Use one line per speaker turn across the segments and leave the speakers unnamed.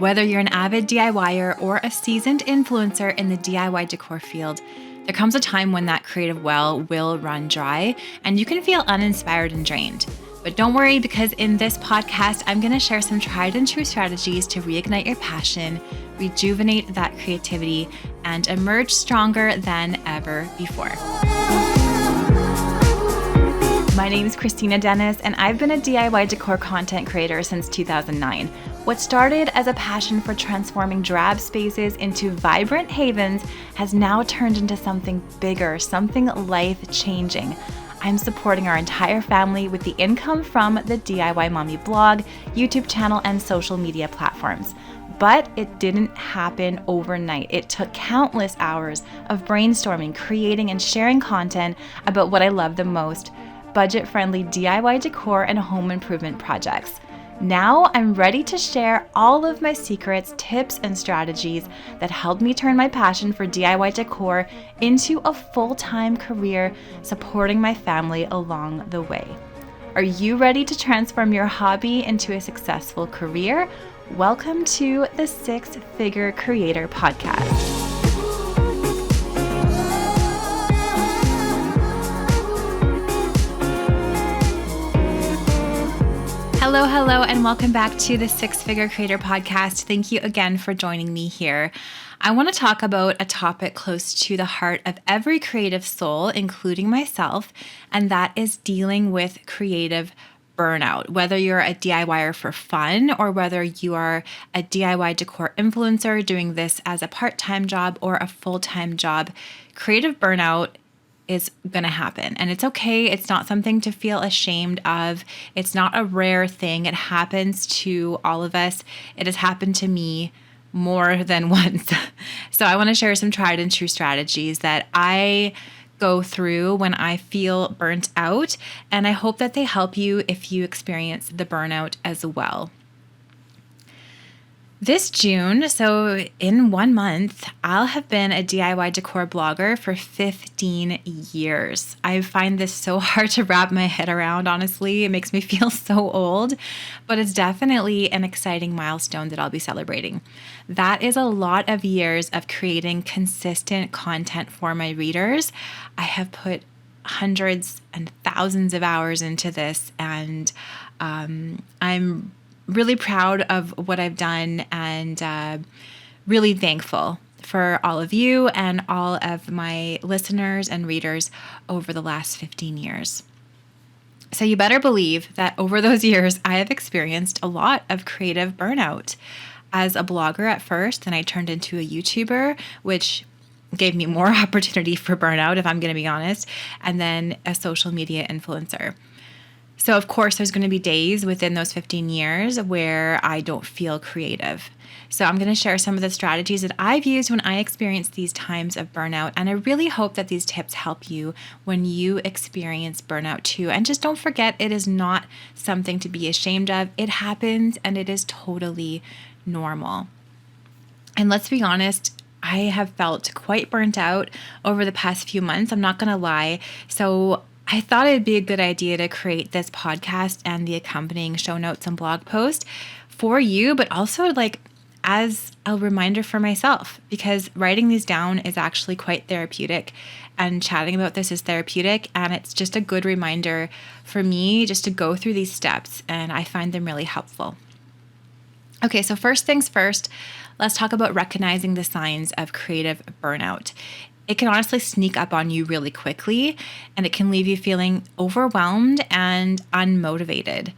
Whether you're an avid DIYer or a seasoned influencer in the DIY decor field, there comes a time when that creative well will run dry and you can feel uninspired and drained. But don't worry, because in this podcast, I'm going to share some tried and true strategies to reignite your passion, rejuvenate that creativity, and emerge stronger than ever before. My name is Christina Dennis, and I've been a DIY decor content creator since 2009. What started as a passion for transforming drab spaces into vibrant havens has now turned into something bigger, something life-changing. I'm supporting our entire family with the income from the DIY Mommy blog, YouTube channel, and social media platforms. But it didn't happen overnight. It took countless hours of brainstorming, creating, and sharing content about what I love the most: budget-friendly DIY decor and home improvement projects. Now I'm ready to share all of my secrets, tips, and strategies that helped me turn my passion for DIY decor into a full-time career, supporting my family along the way. Are you ready to transform your hobby into a successful career? Welcome to the Six Figure Creator Podcast. Hello, and welcome back to the Six Figure Creator Podcast. Thank you again for joining me here. I want to talk about a topic close to the heart of every creative soul, including myself, and that is dealing with creative burnout. Whether you're a DIYer for fun or whether you are a DIY decor influencer doing this as a part-time job or a full-time job, creative burnout is going to happen. And it's okay. It's not something to feel ashamed of. It's not a rare thing. It happens to all of us. It has happened to me more than once. So I want to share some tried and true strategies that I go through when I feel burnt out. And I hope that they help you if you experience the burnout as well. This June, so in 1 month, I'll have been a DIY decor blogger for 15 years. I find this so hard to wrap my head around, honestly. It makes me feel so old, but it's definitely an exciting milestone that I'll be celebrating. That is a lot of years of creating consistent content for my readers. I have put hundreds and thousands of hours into this, and I'm really proud of what I've done and really thankful for all of you and all of my listeners and readers over the last 15 years. So you better believe that over those years, I have experienced a lot of creative burnout. As a blogger at first, then I turned into a YouTuber, which gave me more opportunity for burnout, if I'm going to be honest, and then a social media influencer. So of course, there's going to be days within those 15 years where I don't feel creative. So I'm going to share some of the strategies that I've used when I experience these times of burnout. And I really hope that these tips help you when you experience burnout too. And just don't forget, it is not something to be ashamed of. It happens and it is totally normal. And let's be honest, I have felt quite burnt out over the past few months. I'm not going to lie. So I thought it'd be a good idea to create this podcast and the accompanying show notes and blog post for you, but also as a reminder for myself, because writing these down is actually quite therapeutic and chatting about this is therapeutic. And it's just a good reminder for me just to go through these steps, and I find them really helpful. Okay, so first things first, let's talk about recognizing the signs of creative burnout. It can honestly sneak up on you really quickly, and it can leave you feeling overwhelmed and unmotivated.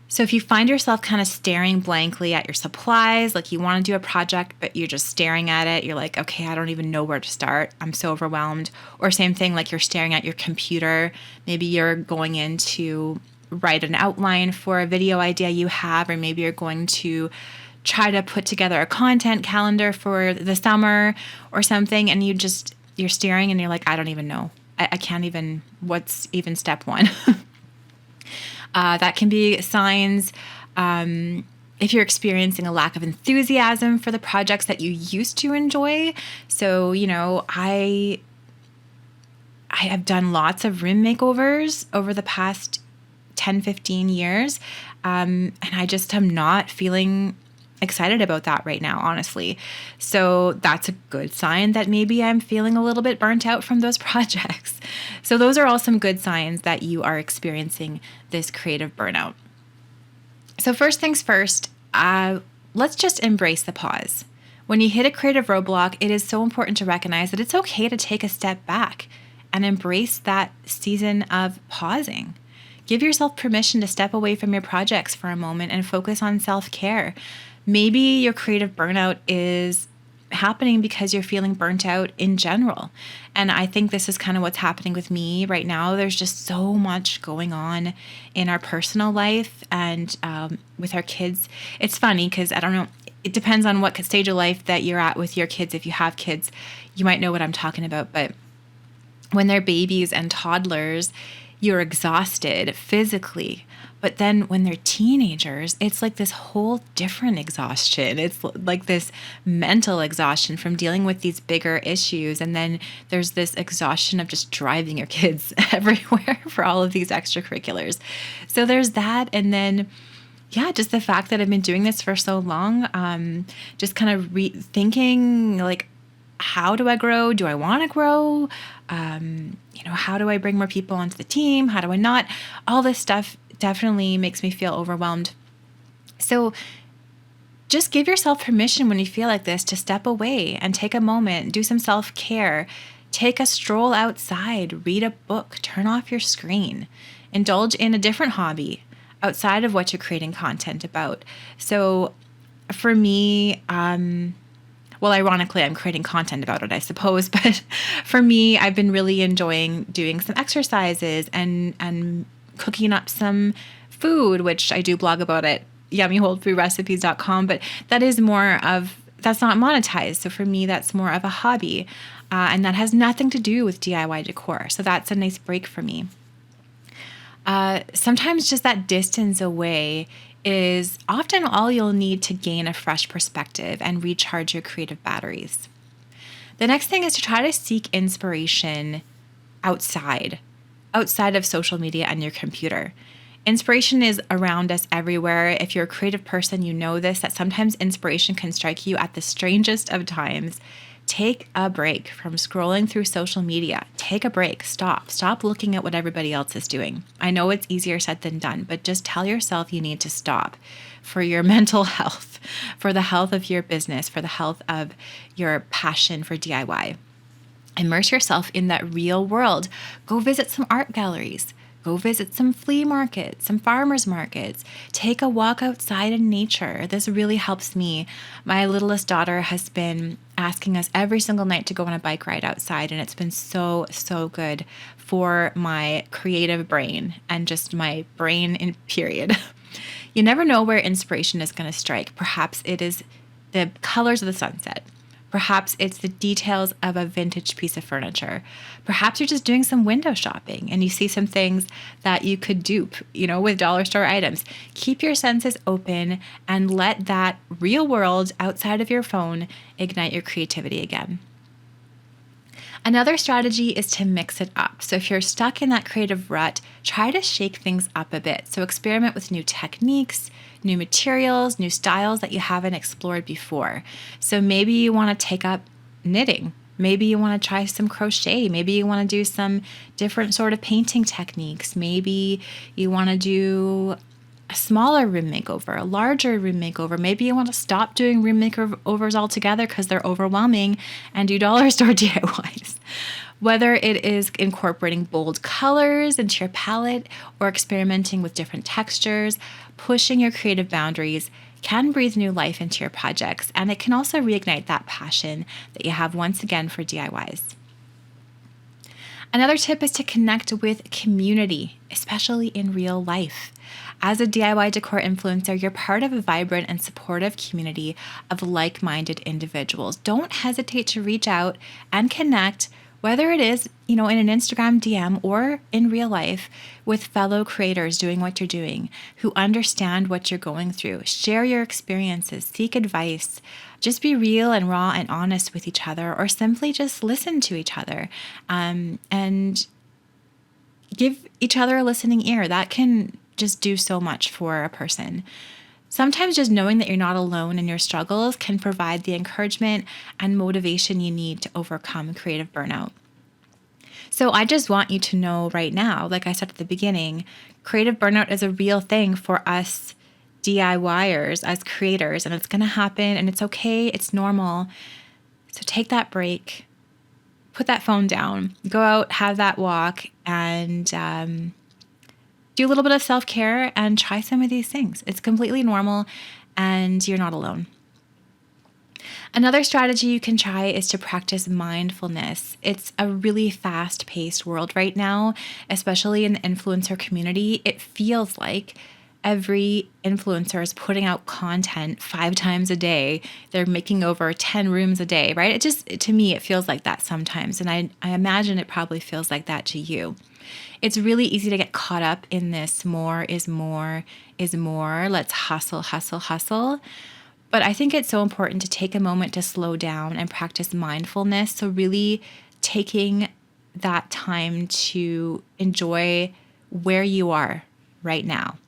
So if you find yourself kind of staring blankly at your supplies, like you want to do a project, but you're just staring at it, you're like, okay, I don't even know where to start. I'm so overwhelmed. Or same thing, like you're staring at your computer. Maybe you're going in to write an outline for a video idea you have, or maybe you're going to try to put together a content calendar for the summer or something, and you're staring and you're like, I don't even know. I can't even, what's even step one? That can be signs if you're experiencing a lack of enthusiasm for the projects that you used to enjoy. So, I have done lots of room makeovers over the past 10, 15 years. And I just am not feeling excited about that right now, honestly. So that's a good sign that maybe I'm feeling a little bit burnt out from those projects. So those are all some good signs that you are experiencing this creative burnout. So first things first, let's just embrace the pause. When you hit a creative roadblock, it is so important to recognize that it's okay to take a step back and embrace that season of pausing. Give yourself permission to step away from your projects for a moment and focus on self-care. Maybe your creative burnout is happening because you're feeling burnt out in general. And I think this is kind of what's happening with me right now. There's just so much going on in our personal life and with our kids. It's funny because I don't know, it depends on what stage of life that you're at with your kids. If you have kids, you might know what I'm talking about. But when they're babies and toddlers, you're exhausted physically. But then when they're teenagers, it's like this whole different exhaustion. It's like this mental exhaustion from dealing with these bigger issues. And then there's this exhaustion of just driving your kids everywhere for all of these extracurriculars. So there's that. And then, yeah, just the fact that I've been doing this for so long, just kind of rethinking, like, how do I grow? Do I want to grow? How do I bring more people onto the team? How do I not? All this stuff definitely makes me feel overwhelmed. So just give yourself permission when you feel like this to step away and take a moment, do some self-care, take a stroll outside, read a book, turn off your screen, indulge in a different hobby outside of what you're creating content about. So for me, well, ironically, I'm creating content about it, I suppose. But for me, I've been really enjoying doing some exercises and cooking up some food, which I do blog about at yummywholefoodrecipes.com. But that's not monetized. So for me, that's more of a hobby. And that has nothing to do with DIY decor. So that's a nice break for me. Sometimes just that distance away is often all you'll need to gain a fresh perspective and recharge your creative batteries. The next thing is to try to seek inspiration outside of social media and your computer. Inspiration is around us everywhere. If you're a creative person, you know this, that sometimes inspiration can strike you at the strangest of times. Take a break from scrolling through social media. Take a break. Stop looking at what everybody else is doing. I know it's easier said than done, but just tell yourself you need to stop for your mental health, for the health of your business, for the health of your passion for DIY. Immerse yourself in that real world. Go visit some art galleries. Go visit some flea markets, some farmers markets. Take a walk outside in nature. This really helps me. My littlest daughter has been asking us every single night to go on a bike ride outside, and it's been so, so good for my creative brain and just my brain in period. You never know where inspiration is going to strike. Perhaps it is the colors of the sunset. Perhaps it's the details of a vintage piece of furniture. Perhaps you're just doing some window shopping and you see some things that you could dupe, with dollar store items. Keep your senses open and let that real world outside of your phone ignite your creativity again. Another strategy is to mix it up. So if you're stuck in that creative rut, try to shake things up a bit. So experiment with new techniques, new materials, new styles that you haven't explored before. So maybe you want to take up knitting. Maybe you want to try some crochet. Maybe you want to do some different sort of painting techniques. Maybe you want to do a smaller room makeover, a larger room makeover. Maybe you want to stop doing room makeovers altogether because they're overwhelming and do dollar store DIYs. Whether it is incorporating bold colors into your palette or experimenting with different textures, pushing your creative boundaries can breathe new life into your projects, and it can also reignite that passion that you have once again for DIYs. Another tip is to connect with community, especially in real life. As a DIY decor influencer, you're part of a vibrant and supportive community of like-minded individuals. Don't hesitate to reach out and connect, whether it is, in an Instagram DM or in real life, with fellow creators doing what you're doing, who understand what you're going through. Share your experiences, seek advice, just be real and raw and honest with each other, or simply just listen to each other, and give each other a listening ear. That can just do so much for a person. Sometimes just knowing that you're not alone in your struggles can provide the encouragement and motivation you need to overcome creative burnout. So I just want you to know right now, like I said at the beginning, creative burnout is a real thing for us DIYers as creators, and it's going to happen, and it's okay. It's normal. So take that break, put that phone down, go out, have that walk, and do a little bit of self-care and try some of these things. It's completely normal, and you're not alone. Another strategy you can try is to practice mindfulness. It's a really fast-paced world right now, especially in the influencer community. It feels like every influencer is putting out content 5 times a day. They're making over 10 rooms a day, right? To me, it feels like that sometimes. And I imagine it probably feels like that to you. It's really easy to get caught up in this more is more is more. Let's hustle, hustle, hustle. But I think it's so important to take a moment to slow down and practice mindfulness. So really taking that time to enjoy where you are right now,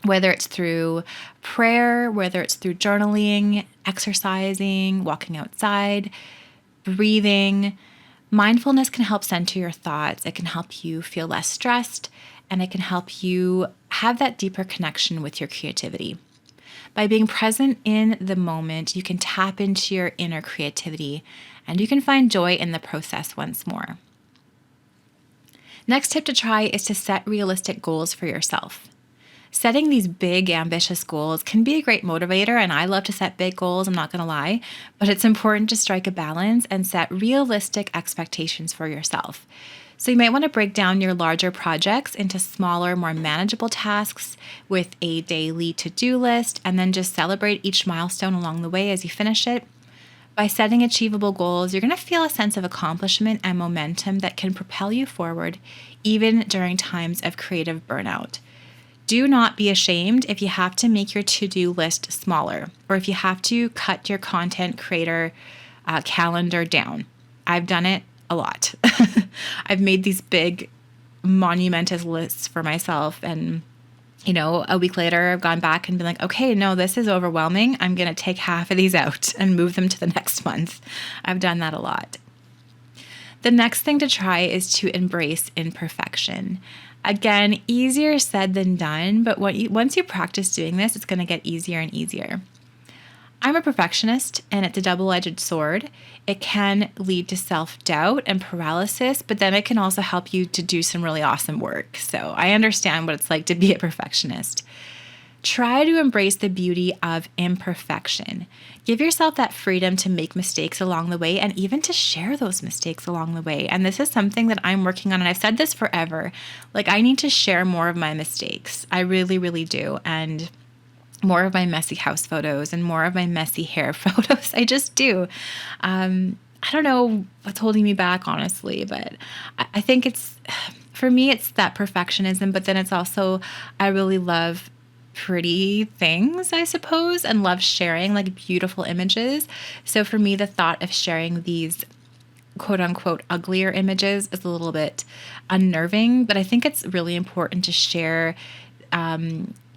whether it's through prayer, whether it's through journaling, exercising, walking outside, breathing. Mindfulness can help center your thoughts. It can help you feel less stressed, and it can help you have that deeper connection with your creativity. By being present in the moment, you can tap into your inner creativity, and you can find joy in the process once more. Next tip to try is to set realistic goals for yourself. Setting these big, ambitious goals can be a great motivator, and I love to set big goals, I'm not going to lie, but it's important to strike a balance and set realistic expectations for yourself. So you might want to break down your larger projects into smaller, more manageable tasks with a daily to-do list, and then just celebrate each milestone along the way as you finish it. By setting achievable goals, you're going to feel a sense of accomplishment and momentum that can propel you forward, even during times of creative burnout. Do not be ashamed if you have to make your to-do list smaller, or if you have to cut your content creator calendar down. I've done it a lot. I've made these big monumentous lists for myself, and a week later I've gone back and been like, okay, no, this is overwhelming. I'm going to take half of these out and move them to the next month. I've done that a lot. The next thing to try is to embrace imperfection. Again, easier said than done, but once you practice doing this, it's going to get easier and easier. I'm a perfectionist, and it's a double-edged sword. It can lead to self-doubt and paralysis, but then it can also help you to do some really awesome work. So I understand what it's like to be a perfectionist. Try to embrace the beauty of imperfection. Give yourself that freedom to make mistakes along the way, and even to share those mistakes along the way. And this is something that I'm working on, and I've said this forever. I need to share more of my mistakes. I really, really do. And more of my messy house photos and more of my messy hair photos. I just do. I don't know what's holding me back, honestly, but I think for me, it's that perfectionism, but then it's also, I really love pretty things, I suppose, and love sharing beautiful images. So for me, the thought of sharing these quote unquote uglier images is a little bit unnerving, but I think it's really important to share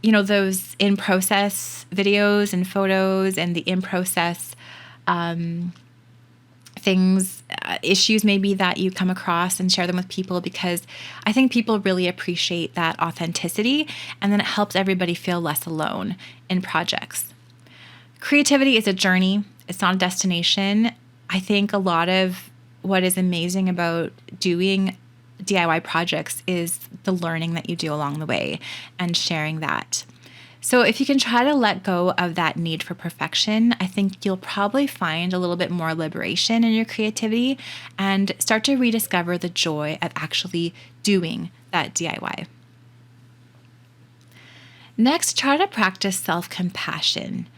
those in-process videos and photos, and the in-process things, issues maybe that you come across, and share them with people, because I think people really appreciate that authenticity, and then it helps everybody feel less alone in projects. Creativity is a journey. It's not a destination. I think a lot of what is amazing about doing DIY projects is the learning that you do along the way and sharing that. So if you can try to let go of that need for perfection, I think you'll probably find a little bit more liberation in your creativity and start to rediscover the joy of actually doing that DIY. Next, try to practice self-compassion.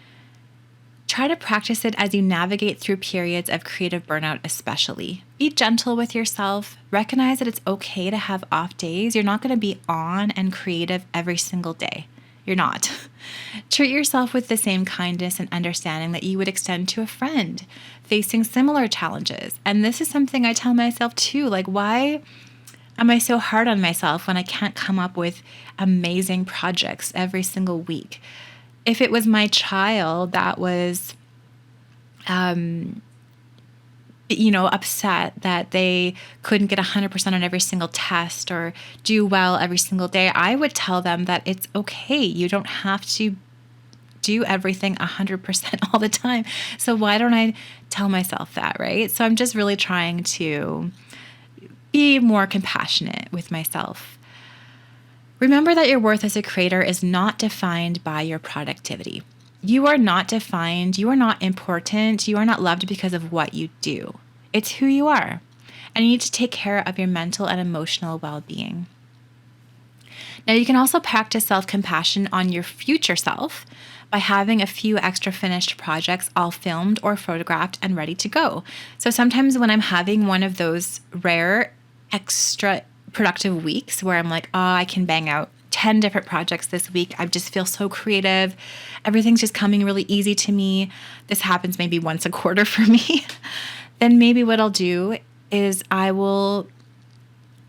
Try to practice it as you navigate through periods of creative burnout especially. Be gentle with yourself. Recognize that it's okay to have off days. You're not going to be on and creative every single day. You're not. Treat yourself with the same kindness and understanding that you would extend to a friend facing similar challenges. And this is something I tell myself too. Why am I so hard on myself when I can't come up with amazing projects every single week? If it was my child that was, upset that they couldn't get 100% on every single test or do well every single day, I would tell them that it's okay. You don't have to do everything 100% all the time. So why don't I tell myself that, right? So I'm just really trying to be more compassionate with myself. Remember that your worth as a creator is not defined by your productivity. You are not defined, you are not important, you are not loved because of what you do. It's who you are. And you need to take care of your mental and emotional well-being. Now, you can also practice self-compassion on your future self by having a few extra finished projects all filmed or photographed and ready to go. So sometimes when I'm having one of those rare extra productive weeks where I'm like, oh, I can bang out 10 different projects this week. I just feel so creative. Everything's just coming really easy to me. This happens maybe once a quarter for me. Then maybe what I'll do is I will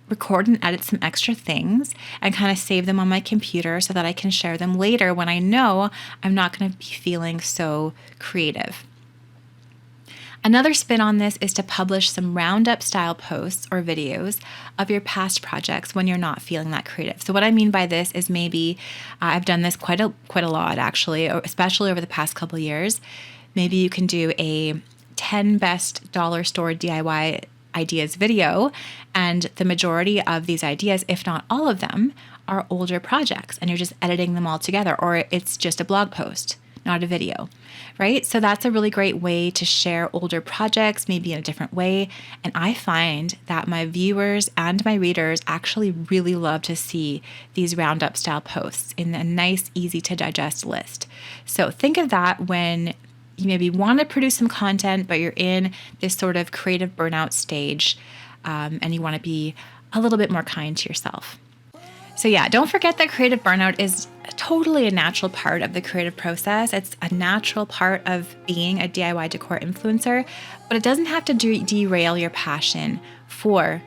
record and edit some extra things and kind of save them on my computer so that I can share them later when I know I'm not going to be feeling so creative. Another spin on this is to publish some roundup style posts or videos of your past projects when you're not feeling that creative. So what I mean by this is maybe I've done this quite a lot actually, especially over the past couple of years. Maybe you can do a 10 best dollar store DIY ideas video, and the majority of these ideas, if not all of them, are older projects and you're just editing them all together, or it's just a blog post, not a video, right? So that's a really great way to share older projects, maybe in a different way. And I find that my viewers and my readers actually really love to see these roundup style posts in a nice, easy to digest list. So think of that when you maybe want to produce some content, but you're in this sort of creative burnout stage, and you want to be a little bit more kind to yourself. So yeah, don't forget that creative burnout is totally a natural part of the creative process. It's a natural part of being a DIY decor influencer, but it doesn't have to derail your passion for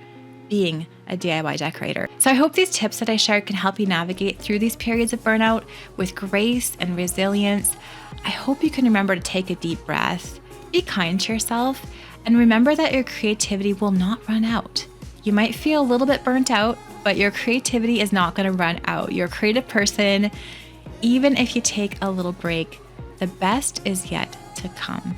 being a DIY decorator. So I hope these tips that I shared can help you navigate through these periods of burnout with grace and resilience. I hope you can remember to take a deep breath, be kind to yourself, and remember that your creativity will not run out. You might feel a little bit burnt out, but your creativity is not going to run out. You're a creative person. Even if you take a little break, the best is yet to come.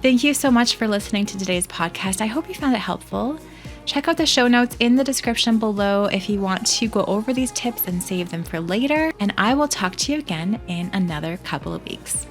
Thank you so much for listening to today's podcast. I hope you found it helpful. Check out the show notes in the description below if you want to go over these tips and save them for later. And I will talk to you again in another couple of weeks.